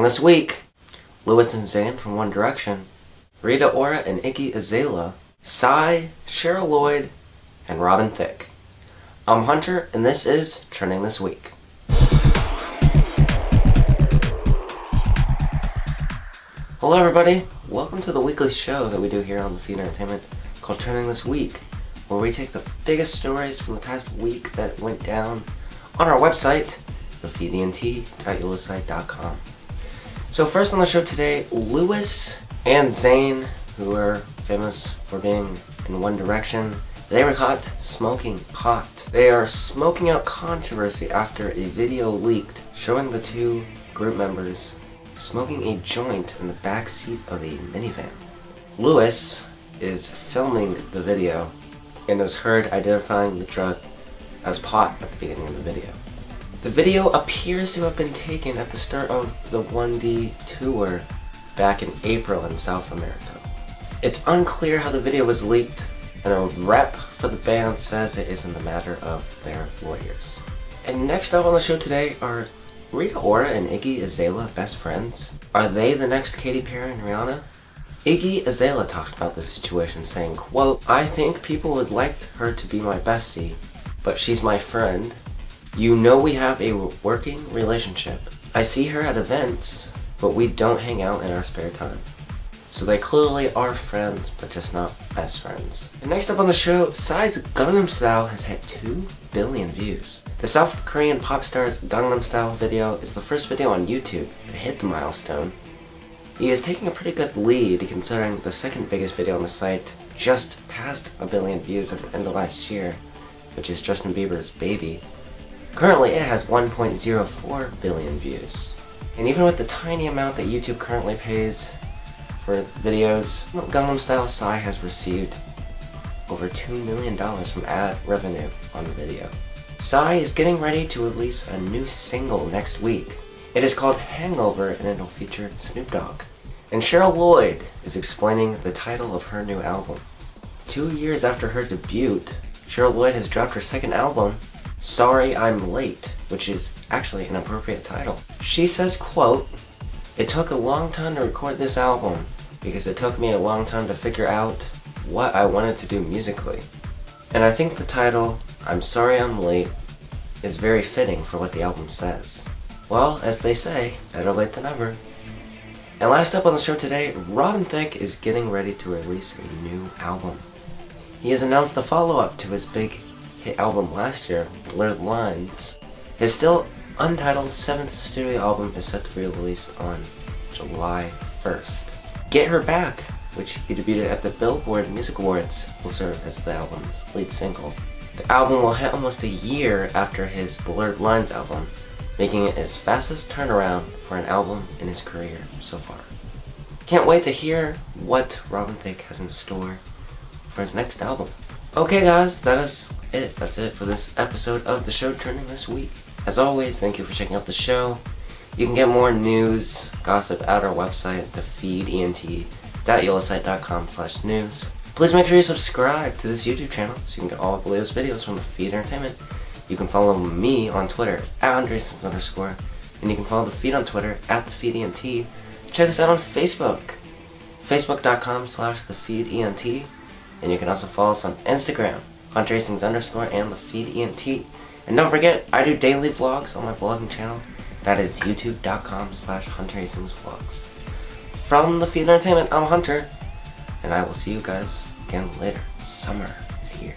this week, Louis and Zayne from One Direction, Rita Ora and Iggy Azalea, Psy, Cheryl Lloyd, and Robin Thicke. I'm Hunter, and this is Trending This Week. Hello everybody, welcome to the weekly show that we do here on the Feed Entertainment called Trending This Week, where we take the biggest stories from the past week that went down on our website, thefeedent.ulysite.com. So first on the show today, Louis and Zayne, who are famous for being in One Direction, they were caught smoking pot. They are smoking out controversy after a video leaked showing the two group members smoking a joint in the back seat of a minivan. Louis is filming the video and is heard identifying the drug as pot at the beginning of the video. The video appears to have been taken at the start of the 1D tour back in April in South America. It's unclear how the video was leaked, and a rep for the band says it is in the matter of their lawyers. And next up on the show today are Rita Ora and Iggy Azalea best friends? Are they the next Katy Perry and Rihanna? Iggy Azalea talked about the situation saying, quote, "I think people would like her to be my bestie, but she's my friend. You know we have a working relationship. I see her at events, but we don't hang out in our spare time." So they clearly are friends, but just not best friends. And next up on the show, Psy's Gangnam Style has had 2 billion views. The South Korean pop star's Gangnam Style video is the first video on YouTube to hit the milestone. He is taking a pretty good lead considering the second biggest video on the site just passed 1 billion views at the end of last year, which is Justin Bieber's Baby. Currently it has 1.04 billion views. And even with the tiny amount that YouTube currently pays for videos, Gangnam Style Psy has received over $2 million from ad revenue on the video. Psy is getting ready to release a new single next week. It is called Hangover and it'll feature Snoop Dogg. And Cheryl Lloyd is explaining the title of her new album. 2 years after her debut, Cheryl Lloyd has dropped her second album, Sorry I'm Late, which is actually an appropriate title. She says, quote, "It took a long time to record this album because it took me a long time to figure out what I wanted to do musically. And I think the title, I'm Sorry I'm Late, is very fitting for what the album says." Well, as they say, better late than never. And last up on the show today, Robin Thicke is getting ready to release a new album. He has announced the follow-up to his big hit album last year, Blurred Lines. His still untitled 7th studio album is set to be released on July 1st. Get Her Back, which he debuted at the Billboard Music Awards, will serve as the album's lead single. The album will hit almost a year after his Blurred Lines album, making it his fastest turnaround for an album in his career so far. Can't wait to hear what Robin Thicke has in store for his next album. Okay guys, that is it. That's it for this episode of the show Trending This Week. As always, thank you for checking out the show. You can get more news, gossip at our website, thefeedent.ulysite.com/news. Please make sure you subscribe to this YouTube channel so you can get all of the latest videos from the Feed Entertainment. You can follow me on Twitter @andresons_, and you can follow the Feed on Twitter @thefeedent. Check us out on Facebook, facebook.com/thefeedent, and you can also follow us on Instagram, @andresons_ and thefeedent. And don't forget, I do daily vlogs on my vlogging channel. That is youtube.com/hunterracingvlogs. From the Feed Entertainment, I'm Hunter, and I will see you guys again later. Summer is here.